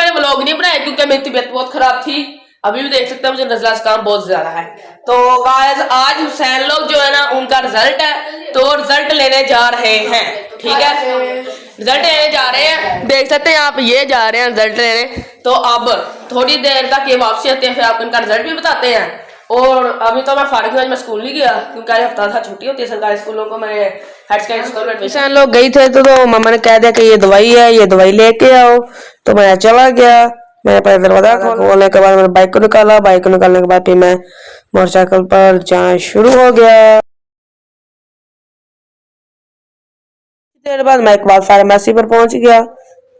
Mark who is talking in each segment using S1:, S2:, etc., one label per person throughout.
S1: मैंने व्लॉग नहीं बनाया क्योंकि मेरी तबीयत बहुत खराब थी। अभी भी देख सकते हैं मुझे नज़ला जुकाम बहुत ज्यादा है। तो गाइस आज हुसैन लोग जो है ना उनका रिजल्ट है, तो रिजल्ट लेने जा रहे हैं। ठीक है, रिजल्ट लेने जा रहे हैं, देख सकते हैं आप, ये जा रहे हैं रिजल्ट लेने। तो अब थोड़ी देर तक ये वापसी आते हैं, फिर आपको इनका रिजल्ट भी बताते हैं। और अभी तो मैं फारिग हुआ, मैं स्कूल नहीं गया क्योंकि आज हफ्ता था, छुट्टी होती है सरकारी स्कूलों को। मैंने हायर सेकेंडरी स्कूल में एडमिशन लोग गई थे तो मम्मा ने कह दिया कि ये दवाई है, ये दवाई लेके आओ। तो मैं चला गया, मैंने पहले दरवाजा खोलने के बाद मैंने बाइक को निकाला, बाइक को निकालने के बाद फिर मैं मोटरसाइकिल पर जाना शुरू हो गया। देर बाद मैं एक बार फार्मेसी पर पहुंच गया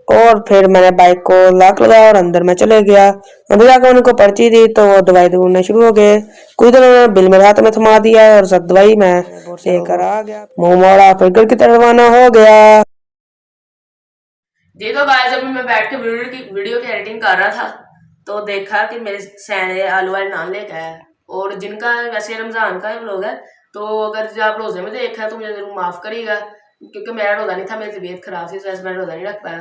S1: और फिर मैंने बाइक को लॉक लगाया और अंदर मैं चले गया। अंदर जाकर उनको पर्ची दी तो वो दवाई ढूंढने शुरू हो गए। कुछ देर उन्होंने बिल मेरे हाथ में थमा दिया और सब दवाई मैं लेकर आ गया। मुंह मोड़ा फिर घर की तरफ रवाना हो गया। जी तो गाइस अभी मैं बैठ के वीडियो की एडिटिंग कर रहा था तो देखा कि मेरे सैने आलू वाले नान लेकर आया। और जिनका वैसे रमजान का व्लॉग है तो अगर आप रोजे में देखा तो मुझे जरूर माफ करिएगा क्योंकि मेरा रोजा नहीं था, मेरी तबीयत खराब थी, वैसे मैं रोजा नहीं रख पाया।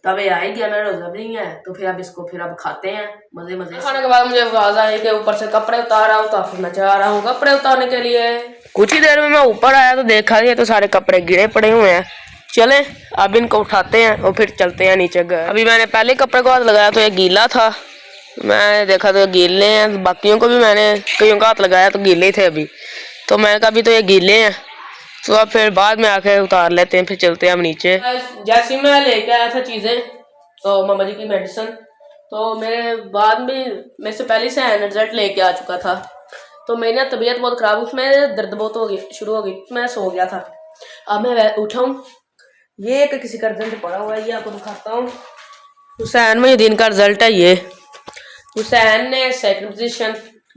S1: तब ये आ ही गया, मेरा रोजा भी नहीं है। तो फिर अब इसको फिर अब खाते हैं मजे मजे। खाने के बाद मुझे आवाज आई कि ऊपर से कपड़े उतार रहा हूँ, तो फिर मैं जा रहा हूँ कपड़े उतारने के लिए। कुछ ही देर में मैं ऊपर आया तो देखा तो सारे कपड़े गिरे पड़े हुए हैं। चले अब इनको उठाते हैं और फिर चलते हैं नीचे घर। अभी मैंने पहले कपड़े को हाथ लगाया तो ये गीला था, मैं देखा तो ये गीले हैं। बाकियों को भी मैंने कईयों का हाथ लगाया तो गीले थे अभी, तो मैंने कहा अभी तो ये गीले हैं तो अब फिर बाद में आके उतार लेते हैं, फिर चलते हैं हम नीचे। जैसे मैं लेके आया था चीजें तो मामा जी की मेडिसिन, तो मेरे बाद में मेरे से पहले से रिजल्ट लेके आ चुका था। तो मेरी तबीयत बहुत खराब, उसमें दर्द बहुत हो गई शुरू हो गई, मैं सो गया था। अब मैं उठा हूँ, ये एक किसी का रिजल्ट पड़ा हुआ है, ये आपको दिखाता हूँ। हुसैन मुहिद्दीन का रिजल्ट है ये। हुसैन ने सेकंड पोजीशन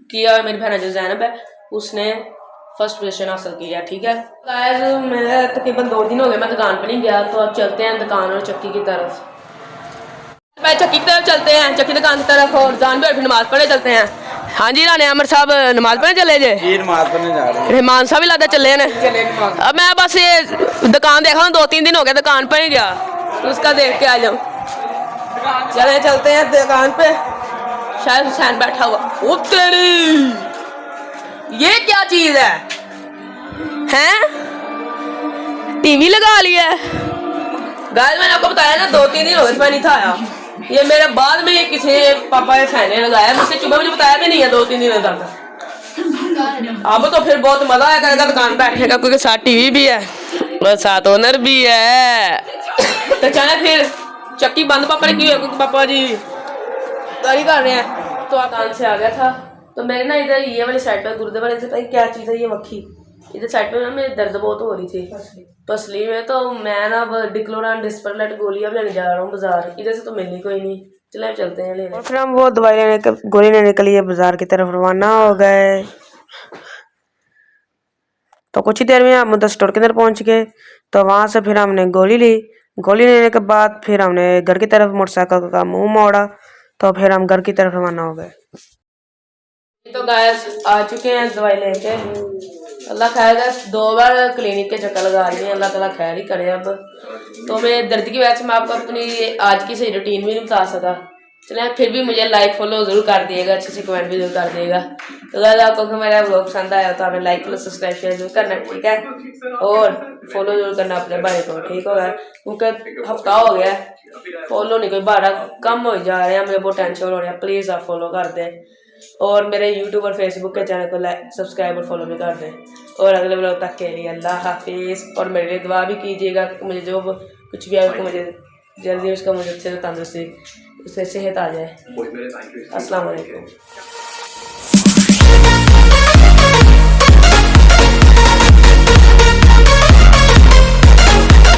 S1: किया, मेरी बहन जो ज़ैनब है उसने फर्स्ट पोजीशन हासिल किया। ठीक है गाइस, मैं तकरीबन 2 दिन हो गए मैं दुकान पर नहीं गया, तो अब चलते हैं दुकान और चक्की की तरफ। भाई चक्की की तरफ चलते हैं, चक्की दुकान की तरफ, और जान भी नमाज पढ़ने चलते हैं। हाँ जी राने अमर साहब नमाज पढ़ने चले जे? नमाज पढ़ने जा रहे हैं। रहमान साहब भी लादा चले ने। अब मैं बस ये दुकान देखा हूँ, 2-3 दिन हो गए दुकान पर ही गया, तो उसका देख के आ जाऊँ। चले चलते हैं दुकान पे, शायद हुसैन बैठा हुआ। ओ तेरी, ये क्या चीज है? हैं? टीवी लगा लिया है। गाइस मैंने आपको बताया ना 2-3 दिन हो गए मैं नहीं था आया, ये मेरे बाद में किसी पापा के फैन ने लगाया, मुझसे सुबह मुझे बताया भी नहीं है 2-3 दिन तक। अब तो फिर बहुत मजा आया करेगा दुकान बैठने का क्योंकि साथ टीवी भी है और साथ ओनर भी है। तो चले फिर, चक्की बंद पापा ने की है क्योंकि पापा जी गाड़ी कर रहे हैं। तो दुकान से आ गया था तो मेरे ना इधर ये वाली साइड पर गुर्दे वाले से क्या चीज़ है ये मक्खी, इधर साइड पे ना मेरी दर्द बहुत हो रही थी पसली में। तो मैं ना अब डिक्लोरान डिस्परलेट गोली अब लेने जा रहा हूँ बाजार, इधर से तो मिलनी कोई नहीं, चले चलते हैं लेने। और फिर हम वो दवाई लेने के गोली लेने के लिए बाजार की तरफ रवाना हो गए। तो कुछ ही देर में हम उधर स्टोर के अंदर पहुंच गए, तो वहां से फिर हमने गोली ली। गोली लेने के बाद फिर हमने घर की तरफ मोटरसाइकिल का मुंह मोड़ा, तो फिर हम घर की तरफ रवाना हो गए। तो गाइस आ चुके हैं दवाई लेके, अल्लाह खैर है, 2 बार क्लिनिक के चक्कर लगा रही है, अल्लाह ताला खैर ही करे। अब तो मैं दर्द की वजह से मैं आपको अपनी आज की सही रूटीन भी नहीं बता सका। चले फिर भी मुझे लाइक फॉलो जरूर कर दिएगा, अच्छे से कमेंट भी जरूर कर दिएगा। तो अगर आपको मेरा व्लॉग पसंद आया तो हमें लाइक फॉलो सब्सक्राइब शेयर जरूर करना, ठीक है, और फॉलो जरूर करना अपने भाई को, ठीक होगा, क्योंकि हफ्ता हो गया फॉलो नहीं कोई 12 कम हो जा रहे हैं, मुझे बहुत टेंशन हो रहा है। प्लीज़ आप फॉलो कर दें और मेरे यूट्यूब और फेसबुक के चैनल को सब्सक्राइब और फॉलो भी कर दें। और अगले व्लॉग तक के लिए अल्लाह हाफिज़, और मेरे लिए दुआ भी कीजिएगा, मुझे जो कुछ भी आए मुझे जल्दी उसका मुझे अच्छे से तंदुरुस्ती उससे सेहत आ जाए। अस्सलाम वालेकुम।